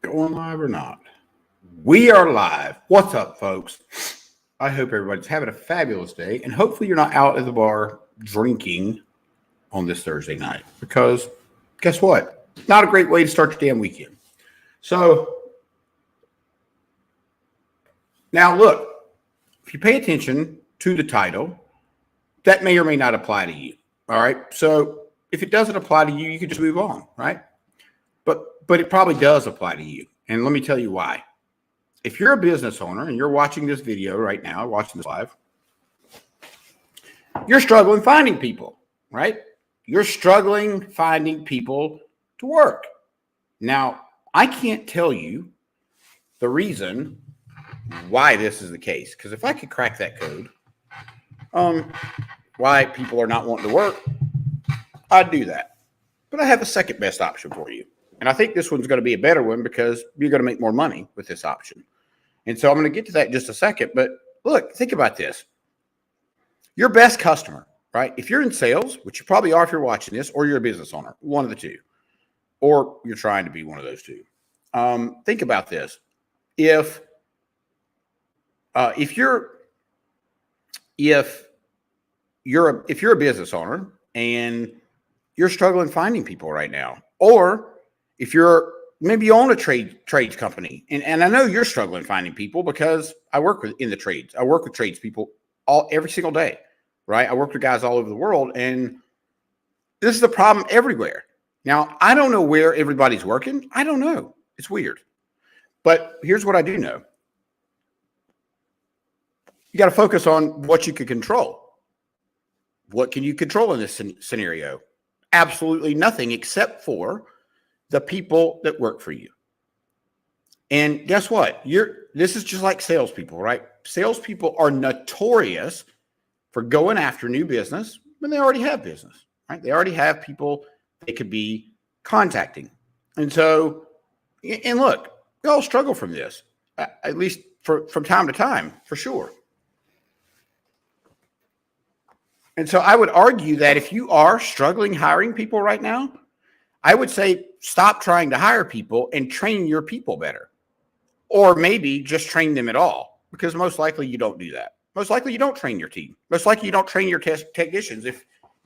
Going live or not? We are live. What's up, folks? I hope everybody's having a fabulous day, and hopefully you're not out at the bar drinking on this Thursday night, because guess what? Not a great way to start your damn weekend. So now look, if you pay attention to the title, that may or may not apply to you. All right. So if it doesn't apply to you, you can just move on, right? But it probably does apply to you. And let me tell you why. If you're a business owner and you're watching this video right now, watching this live, you're struggling finding people, right? You're struggling finding people to work. Now, I can't tell you the reason why this is the case, because if I could crack that code, why people are not wanting to work, I'd do that. But I have a second best option for you. And I think this one's going to be a better one because you're going to make more money with this option. And so I'm going to get to that in just a second. But look, think about this. Your best customer, right? If you're in sales, which you probably are if you're watching this, or you're a business owner, one of the two, or you're trying to be one of those two. Think about this. If you're a business owner and you're struggling finding people right now, or if you're maybe you own a trades company, and I know you're struggling finding people because I work in the trades. I work with tradespeople every single day, right? I work with guys all over the world, and this is the problem everywhere. Now, I don't know where everybody's working. I don't know. It's weird. But here's what I do know. You got to focus on what you can control. What can you control in this scenario? Absolutely nothing except for the people that work for you. And guess what? This is just like salespeople, right? Salespeople are notorious for going after new business when they already have business, right? They already have people they could be contacting. And so, and look, we all struggle from this, at least from time to time, for sure. And so I would argue that if you are struggling hiring people right now, I would say stop trying to hire people and train your people better. Or maybe just train them at all, because most likely you don't do that. Most likely you don't train your team. Most likely you don't train your technicians. If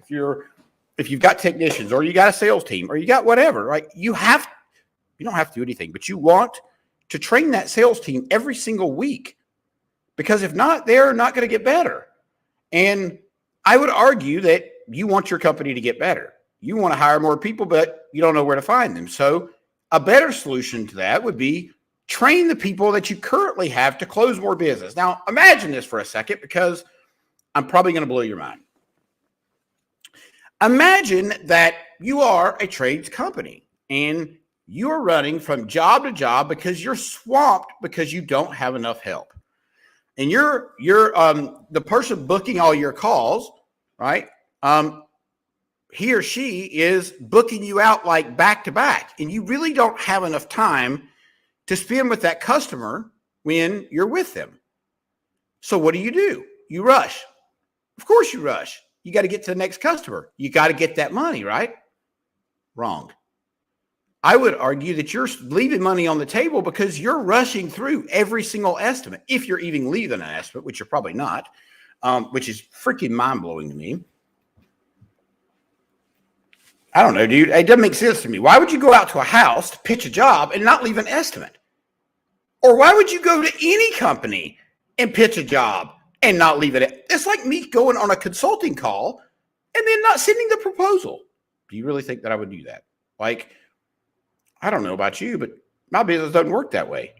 you've got technicians, or you got a sales team, or you got whatever, right? You don't have to do anything, but you want to train that sales team every single week, because if not, they're not going to get better. And I would argue that you want your company to get better. You want to hire more people, but you don't know where to find them. So a better solution to that would be train the people that you currently have to close more business. Now, imagine this for a second, because I'm probably going to blow your mind. Imagine that you are a trades company and you're running from job to job because you're swamped because you don't have enough help. And you're the person booking all your calls, right? He or she is booking you out like back to back, and you really don't have enough time to spend with that customer when you're with them. So what do? You rush. Of course you rush. You got to get to the next customer. You got to get that money, right? Wrong. I would argue that you're leaving money on the table because you're rushing through every single estimate. If you're even leaving an estimate, which you're probably not, which is freaking mind-blowing to me. I don't know, dude. It doesn't make sense to me. Why would you go out to a house to pitch a job and not leave an estimate? Or why would you go to any company and pitch a job and not leave it? It's like me going on a consulting call and then not sending the proposal. Do you really think that I would do that? Like, I don't know about you, but my business doesn't work that way.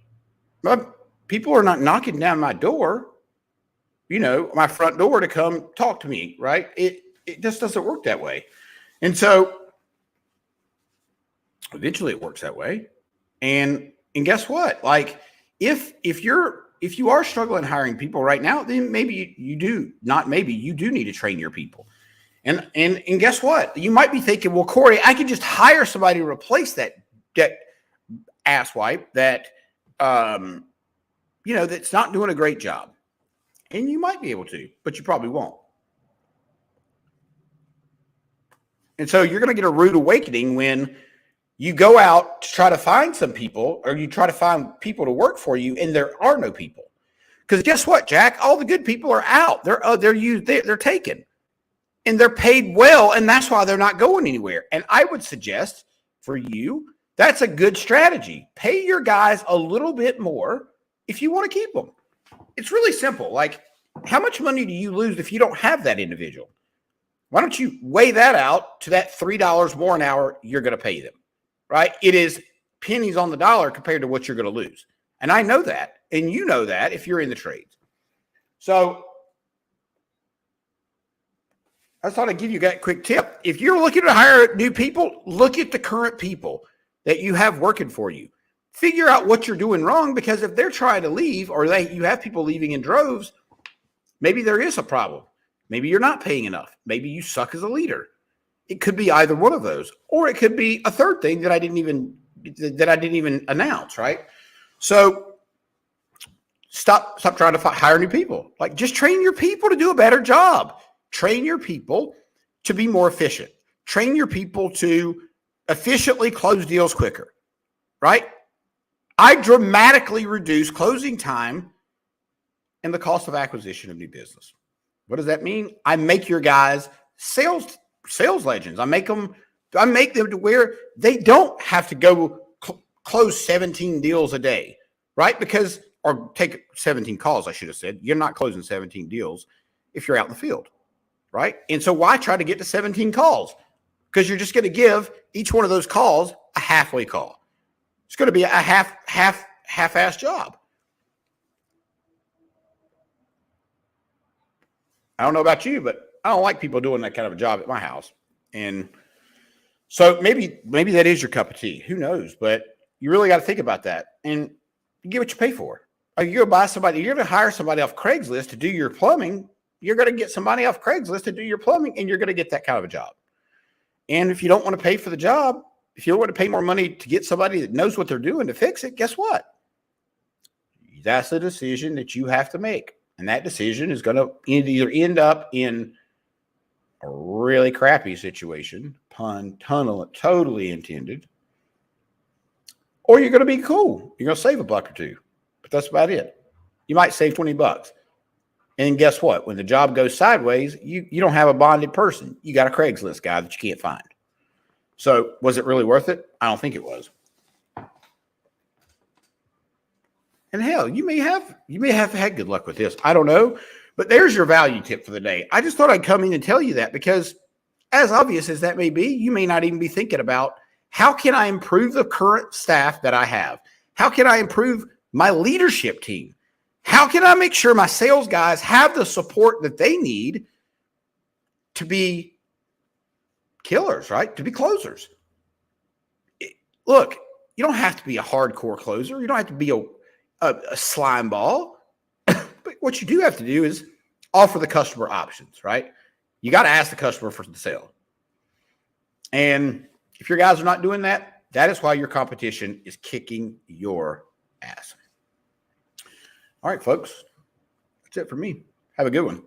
People are not knocking down my door, my front door to come talk to me, right? It just doesn't work that way. And so eventually it works that way. And guess what? Like if you are struggling hiring people right now, then maybe you do need to train your people. And guess what? You might be thinking, well, Corey, I could just hire somebody to replace that asswipe that that's not doing a great job. And you might be able to, but you probably won't. And so you're going to get a rude awakening when You go out to try to find some people, or you try to find people to work for you, and there are no people. Because guess what, Jack? All the good people are out. They're taken, and they're paid well, and that's why they're not going anywhere. And I would suggest for you, that's a good strategy. Pay your guys a little bit more if you want to keep them. It's really simple. Like, how much money do you lose if you don't have that individual? Why don't you weigh that out to that $3 more an hour you're going to pay them, right? It is pennies on the dollar compared to what you're going to lose. And I know that, and you know that if you're in the trades. So I thought I'd give you that quick tip. If you're looking to hire new people, look at the current people that you have working for you. Figure out what you're doing wrong, because if they're trying to leave, or you have people leaving in droves, maybe there is a problem. Maybe you're not paying enough. Maybe you suck as a leader. It could be either one of those, or it could be a third thing that I didn't even announce, right? So stop trying to hire new people. Like, just train your people to do a better job. Train your people to be more efficient. Train your people to efficiently close deals quicker, right? I dramatically reduce closing time and the cost of acquisition of new business. What does that mean? I make your guys sales legends. I make them to where they don't have to go close 17 deals a day, right? Or take 17 calls, I should have said. You're not closing 17 deals if you're out in the field, right? And so why try to get to 17 calls? Because you're just going to give each one of those calls a halfway call. It's going to be a half-ass job. I don't know about you, but I don't like people doing that kind of a job at my house. And so maybe that is your cup of tea. Who knows? But you really got to think about that. And you get what you pay for. Are you going to buy somebody? You're going to hire somebody off Craigslist to do your plumbing. You're going to get somebody off Craigslist to do your plumbing, and you're going to get that kind of a job. And if you don't want to pay for the job, if you don't want to pay more money to get somebody that knows what they're doing to fix it, guess what? That's a decision that you have to make. And that decision is going to either end up in a really crappy situation, pun totally intended, or you're going to be cool. You're going to save a buck or two, but that's about it. You might save $20. And guess what? When the job goes sideways, you don't have a bonded person. You got a Craigslist guy that you can't find. So was it really worth it? I don't think it was. And hell, you may have had good luck with this. I don't know. But there's your value tip for the day. I just thought I'd come in and tell you that, because as obvious as that may be, you may not even be thinking about, how can I improve the current staff that I have? How can I improve my leadership team? How can I make sure my sales guys have the support that they need to be killers, right? To be closers. Look, you don't have to be a hardcore closer. You don't have to be a slime ball. But what you do have to do is offer the customer options, right? You got to ask the customer for the sale. And if your guys are not doing that, that is why your competition is kicking your ass. All right, folks. That's it for me. Have a good one.